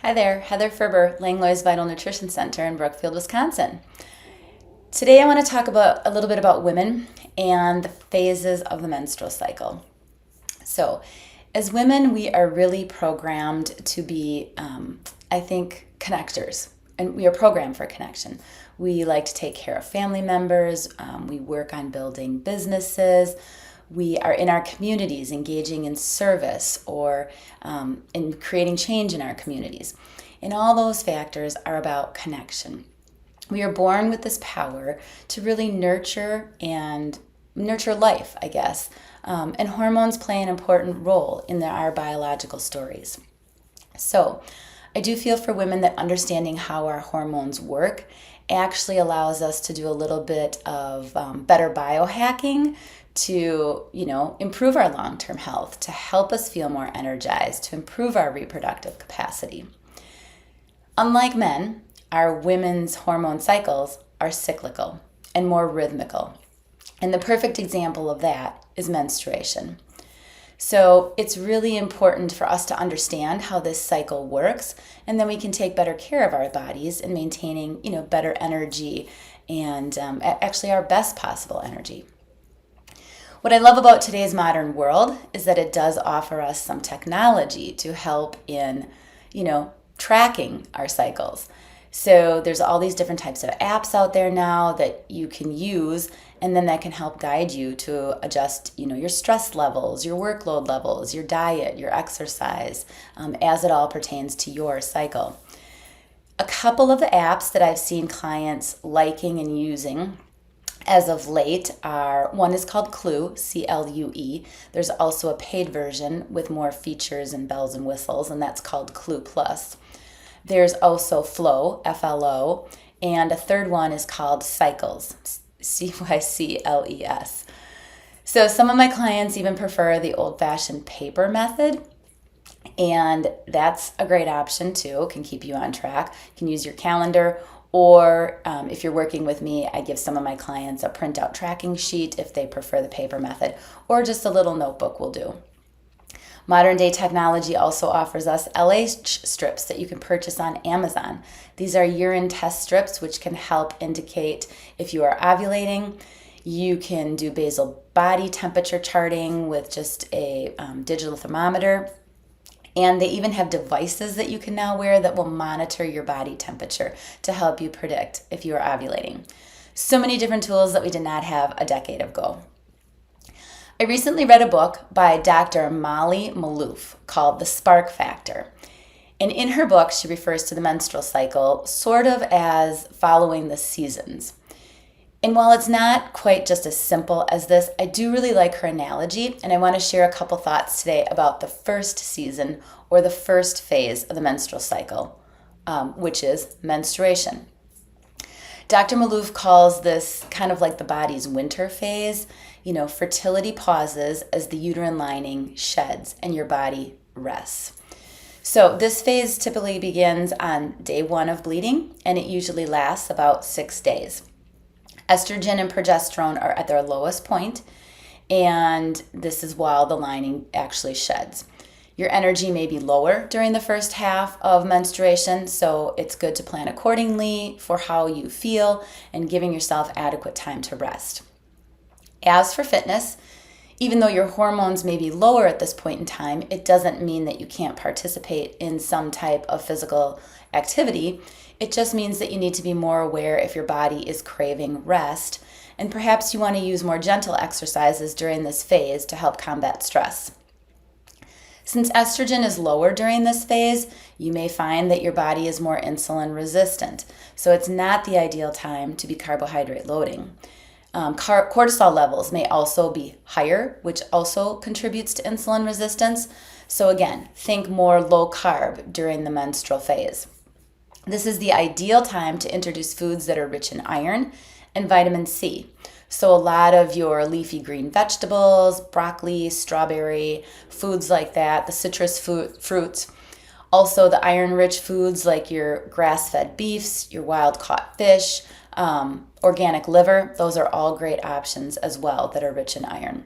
Hi there, Heather Ferber, Langlois Vital Nutrition Center in Brookfield, Wisconsin. Today I want to talk about a little bit about women and the phases of the menstrual cycle. So, as women, we are really programmed to be, connectors, and we are programmed for connection. We like to take care of family members, we work on building businesses, we are in our communities engaging in service or in creating change in our communities. And all those factors are about connection. We are born with this power to really nurture life, I guess. And hormones play an important role in our biological stories. So I do feel for women that understanding how our hormones work actually allows us to do a little bit of better biohacking to, improve our long-term health, to help us feel more energized, to improve our reproductive capacity. Unlike men, our women's hormone cycles are cyclical and more rhythmical. And the perfect example of that is menstruation. So it's really important for us to understand how this cycle works, and then we can take better care of our bodies in maintaining, better energy and actually our best possible energy. What I love about today's modern world is that it does offer us some technology to help in, tracking our cycles. So there's all these different types of apps out there now that you can use, and then that can help guide you to adjust, your stress levels, your workload levels, your diet, your exercise, as it all pertains to your cycle. A couple of the apps that I've seen clients liking and using as of late one is called Clue, C-L-U-E. There's also a paid version with more features and bells and whistles, and that's called Clue Plus. There's also Flow, F-L-O, and a third one is called Cycles, C-Y-C-L-E-S. So some of my clients even prefer the old-fashioned paper method, and that's a great option too. It can keep you on track. You can use your calendar, or if you're working with me, I give some of my clients a printout tracking sheet if they prefer the paper method, or just a little notebook will do. Modern day technology also offers us LH strips that you can purchase on Amazon. These are urine test strips which can help indicate if you are ovulating. You can do basal body temperature charting with just a digital thermometer. And they even have devices that you can now wear that will monitor your body temperature to help you predict if you are ovulating. So many different tools that we did not have a decade ago. I recently read a book by Dr. Molly Maloof called The Spark Factor. And in her book, she refers to the menstrual cycle sort of as following the seasons. And while it's not quite just as simple as this, I do really like her analogy, and I want to share a couple thoughts today about the first season or the first phase of the menstrual cycle, which is menstruation. Dr. Maloof calls this kind of like the body's winter phase. Fertility pauses as the uterine lining sheds and your body rests. So this phase typically begins on day 1 of bleeding, and it usually lasts about 6 days. Estrogen and progesterone are at their lowest point, and this is while the lining actually sheds. Your energy may be lower during the first half of menstruation, so it's good to plan accordingly for how you feel and giving yourself adequate time to rest. As for fitness, even though your hormones may be lower at this point in time, it doesn't mean that you can't participate in some type of physical activity. It just means that you need to be more aware if your body is craving rest, and perhaps you want to use more gentle exercises during this phase to help combat stress. Since estrogen is lower during this phase, you may find that your body is more insulin resistant, so it's not the ideal time to be carbohydrate loading. Cortisol levels may also be higher, which also contributes to insulin resistance. So again, think more low carb during the menstrual phase. This is the ideal time to introduce foods that are rich in iron and vitamin C. So a lot of your leafy green vegetables, broccoli, strawberry, foods like that, the citrus fruits. Also the iron-rich foods like your grass-fed beefs, your wild-caught fish, organic liver. Those are all great options as well that are rich in iron.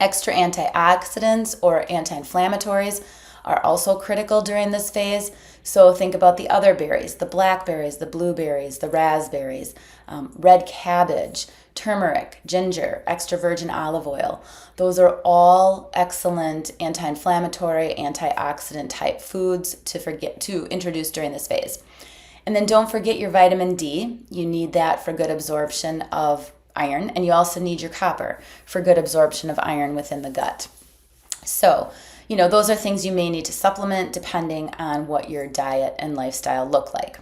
Extra antioxidants or anti-inflammatories are also critical during this phase. So think about the other berries, the blackberries, the blueberries, the raspberries, red cabbage, turmeric, ginger, extra virgin olive oil. Those are all excellent anti-inflammatory, antioxidant type foods to introduce during this phase. And then don't forget your vitamin D. You need that for good absorption of iron, and you also need your copper for good absorption of iron within the gut. So, those are things you may need to supplement depending on what your diet and lifestyle look like.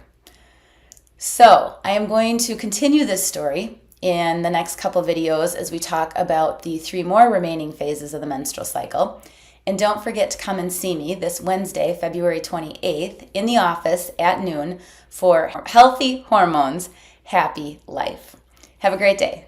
So, I am going to continue this story in the next couple videos as we talk about the 3 more remaining phases of the menstrual cycle. And don't forget to come and see me this Wednesday, February 28th, in the office at noon for Healthy Hormones, Happy Life. Have a great day.